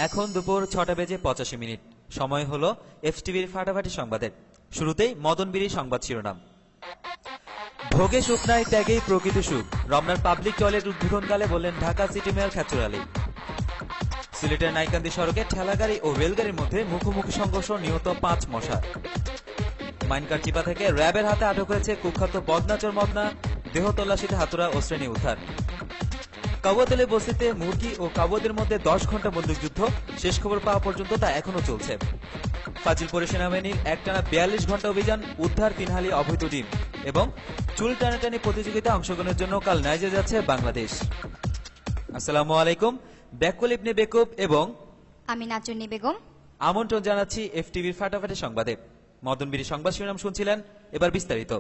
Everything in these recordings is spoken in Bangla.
এখন দুপুর 6:85। সময় হলো এফটিভির ফাটাফাটি সংবাদের। শুরুতেই মদনবিড়ি সংবাদ শিরোনাম। ভোগে সুখ নাই, ত্যাগেই প্রকৃত সুখ, রমনার পাবলিক টয়লেট উদ্বোধনকালে বললেন ঢাকা সিটি মেয়র খেচর আলী। সিলেটের নাইকান্দি সড়কে ঠেলাগাড়ি ও রেলগাড়ির মধ্যে মুখোমুখি সংঘর্ষ, নিহত 5 মশা। মাইনকারচিপা থেকে র্যাবের হাতে আটক হয়েছে কুখ্যাত বদনাচর মদনা, দেহ তল্লাশিতে হাতুড়া ও শ্রেণী উদ্ধার। কাউয়াতলী বস্তিতে মুরগি ও কাউয়াদের মধ্যে 10 ঘন্টা বন্দুকযুদ্ধ, শেষ খবর পাওয়া পর্যন্ত তা এখনো চলছে। ফাজিলপুরে সেনাবাহিনীর একটানা 42 ঘন্টা অভিযান, উদ্ধার 3 হালি অবৈধ ডিম এবং চুল টানাটানি প্রতিযোগিতায় অংশগ্রহণের জন্য কাল নাইজে যাচ্ছে বাংলাদেশ। আসসালামু আলাইকুম। ব্যাকুল ইবনে বেকুব এবং আমি নাচুন্নি বেগম আমন্ত্রণ জানাচ্ছি এফটিভির ফাটাফাটি সংবাদে। মদনবিড়ি সংবাদ শিরোনাম শুনছিলেন, এবার বিস্তারিত।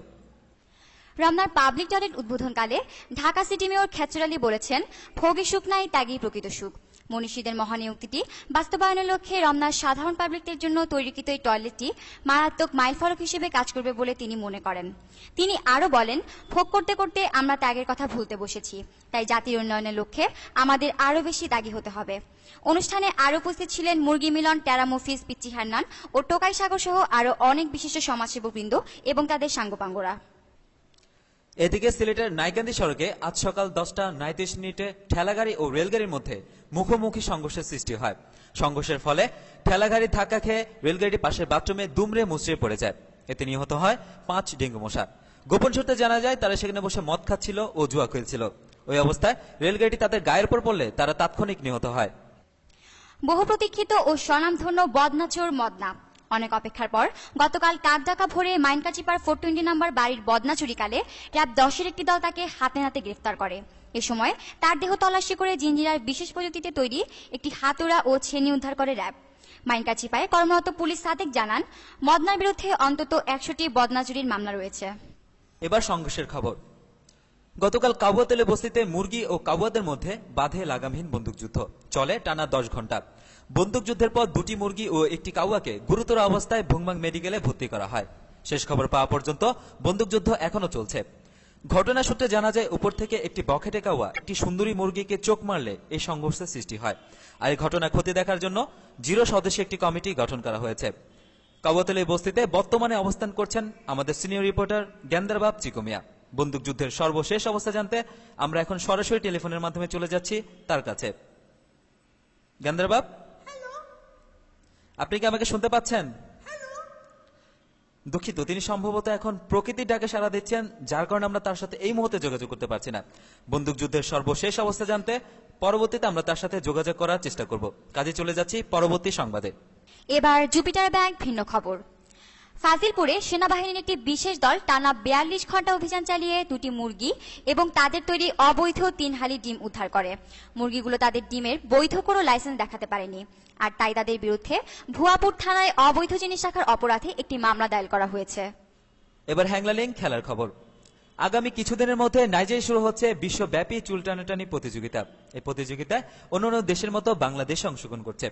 রমনার পাবলিক টয়লেট উদ্বোধনকালে ঢাকা সিটি মেয়র খেচর আলী বলেছেন, ভোগে সুখ নাই, ত্যাগেই প্রকৃত সুখ। মনীষীদের মহান উক্তিটি বাস্তবায়নের লক্ষ্যে রমনার সাধারণ পাবলিকদের জন্য তৈরিকৃত এই টয়লেটটি মারাত্মক মাইলফলক হিসেবে কাজ করবে বলে তিনি মনে করেন। তিনি আরও বলেন, ভোগ করতে করতে আমরা ত্যাগের কথা ভুলতে বসেছি, তাই জাতির উন্নয়নের লক্ষ্যে আমাদের আরও বেশি ত্যাগী হতে হবে। অনুষ্ঠানে আরও উপস্থিত ছিলেন মুরগি মিলন, টেরা মফিজ, পিচ্চি হান্নান ও টোকাই সাগর সহ আরও অনেক বিশিষ্ট সমাজসেবকবৃন্দ এবং তাদের সাঙ্গপাঙ্গরা। এদিকে সিলেটের নাইকান্দি সড়কে আজ সকাল 10:39 ঠেলাগাড়ি ও রেলগাড়ির মধ্যে মুখোমুখি সংঘর্ষের সৃষ্টি হয়। সংঘর্ষের ফলে ঠেলাগাড়ি ধাক্কা খেয়ে রেলগাড়িটি পাশের বাথরুমে দুমড়ে মুচড়ে পড়ে যায়। এতে নিহত হয় 5 ডেঙ্গু মশা। গোপন সূত্রে জানা যায়, তারা সেখানে বসে মদ খাচ্ছিল ও জুয়া খেলছিল। ওই অবস্থায় রেলগাড়িটি তাদের গায়ের উপর পড়লে তারা তাৎক্ষণিক নিহত হয়। বহু প্রতীক্ষিত ও স্বনামধন্য বদনাচোর মদনা অনেক অপেক্ষার পর গতকাল কাকডাকা ভোরে মাইনকাচিপার 420 নম্বর বাড়ির বদনা চুরিকালে র্যাব 10-এর একটি দল তাকে হাতে নাতে গ্রেফতার করে। এ সময় তার দেহ তল্লাশি করে জিঞ্জিরার বিশেষ প্রযুক্তিতে তৈরি একটি হাতুড়া ও ছেনি উদ্ধার করে র্যাব। মাইনকাচিপায় কর্মরত পুলিশ সাদেক জানান, মদনার বিরুদ্ধে অন্তত 100টি বদনা চুরির মামলা রয়েছে। এবার সংঘর্ষের খবর। গতকাল কাউয়াতলী বস্তিতে মুরগি ও কাউয়াদের মধ্যে বাধে লাগামহীন বন্দুকযুদ্ধ চলে টানা 10 ঘন্টা। বন্দুকযুদ্ধের পর 2টি মুরগি ও একটি কাউয়াকে গুরুতর অবস্থায় ভুংমাং মেডিকেলে ভর্তি করা হয়। শেষ খবর পাওয়া পর্যন্ত বন্দুকযুদ্ধ এখনো চলছে। ঘটনা সূত্রে জানা যায়, উপর থেকে একটি বখেটে কাউয়া একটি সুন্দরী মুরগিকে চোখ মারলে এই সংঘর্ষের সৃষ্টি হয়। আর এই ঘটনা ক্ষতি দেখার জন্য 0 সদস্যের একটি কমিটি গঠন করা হয়েছে। কাউয়াতলী বস্তিতে বর্তমানে অবস্থান করছেন আমাদের সিনিয়র রিপোর্টার গেন্দারবাব চিকুমিয়া। বন্দুকযুদ্ধের সর্বশেষ অবস্থা জানতে আমরা এখন সরাসরি টেলিফোনের মাধ্যমে চলে যাচ্ছি তার কাছে। গেন্দারবাব, আপনি কি আমাকে শুনতে পাচ্ছেন? দুঃখিত, তিনি সম্ভবত এখন প্রকৃতির ডাকে সাড়া দিচ্ছেন, যার কারণে আমরা তার সাথে এই মুহূর্তে যোগাযোগ করতে পারছি না। বন্দুকযুদ্ধের সর্বশেষ অবস্থা জানতে পরবর্তীতে আমরা তার সাথে যোগাযোগ করার চেষ্টা করব। কাজে চলে যাচ্ছি পরবর্তী সংবাদে। এবার জুপিটার ব্যাংক ভিন্ন খবর। ফাজিলপুরে সেনাবাহিনীর একটি বিশেষ দল টানা 42 ঘন্টা অভিযান চালিয়ে 2টি মুরগি এবং তাদের তৈরি অবৈধ 3 হালি ডিম উদ্ধার করে। মুরগিগুলো তাদের ডিমের বৈধ কোনো লাইসেন্স দেখাতে পারেনি, আর তাই তাদের বিরুদ্ধে ভুয়াপুর থানায় অবৈধ জিনিস রাখার অপরাধে একটি মামলা দায়ের করা হয়েছে। এবার হ্যাংলালিং খেলার খবর। আগামী কিছুদিনের মধ্যে নাইজেরিয়ায় শুরু হচ্ছে বিশ্বব্যাপী চুল টানাটানি প্রতিযোগিতা। এই প্রতিযোগিতায় অন্যান্য দেশের মতো বাংলাদেশ অংশগ্রহণ করছে।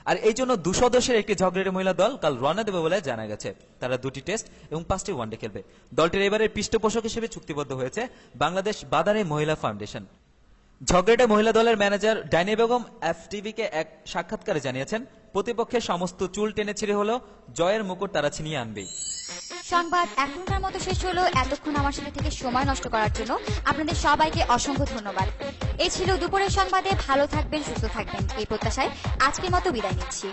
আর এই জন্য 2 সদস্যের একটি ঝগড়াটে মহিলা দল কাল রওনা দেবে বলে জানা গেছে। তারা 2টি টেস্ট এবং 5টি ওয়ানডে খেলবে। দলটির এবারের পৃষ্ঠপোষক হিসেবে চুক্তিবদ্ধ হয়েছে বাংলাদেশ বাদানী মহিলা ফাউন্ডেশন। ঝগড়াটে মহিলা দলের ম্যানেজার ডাইনি বেগম এফটিভিকে এক সাক্ষাৎকারে জানিয়েছেন, প্রতিপক্ষের সমস্ত চুল টেনে ছিঁড়ে হলেও জয়ের মুকুট তারা ছিনিয়ে আনবেই। সংবাদ এখনকার মতো শেষ হলো। এতক্ষণ আমার সাথে থেকে সময় নষ্ট করার জন্য আপনাদের সবাইকে অসংখ্য ধন্যবাদ। এই ছিল দুপুরের সংবাদে। ভালো থাকবেন, সুস্থ থাকবেন এই প্রত্যাশায় আজকের মতো বিদায় নিচ্ছি।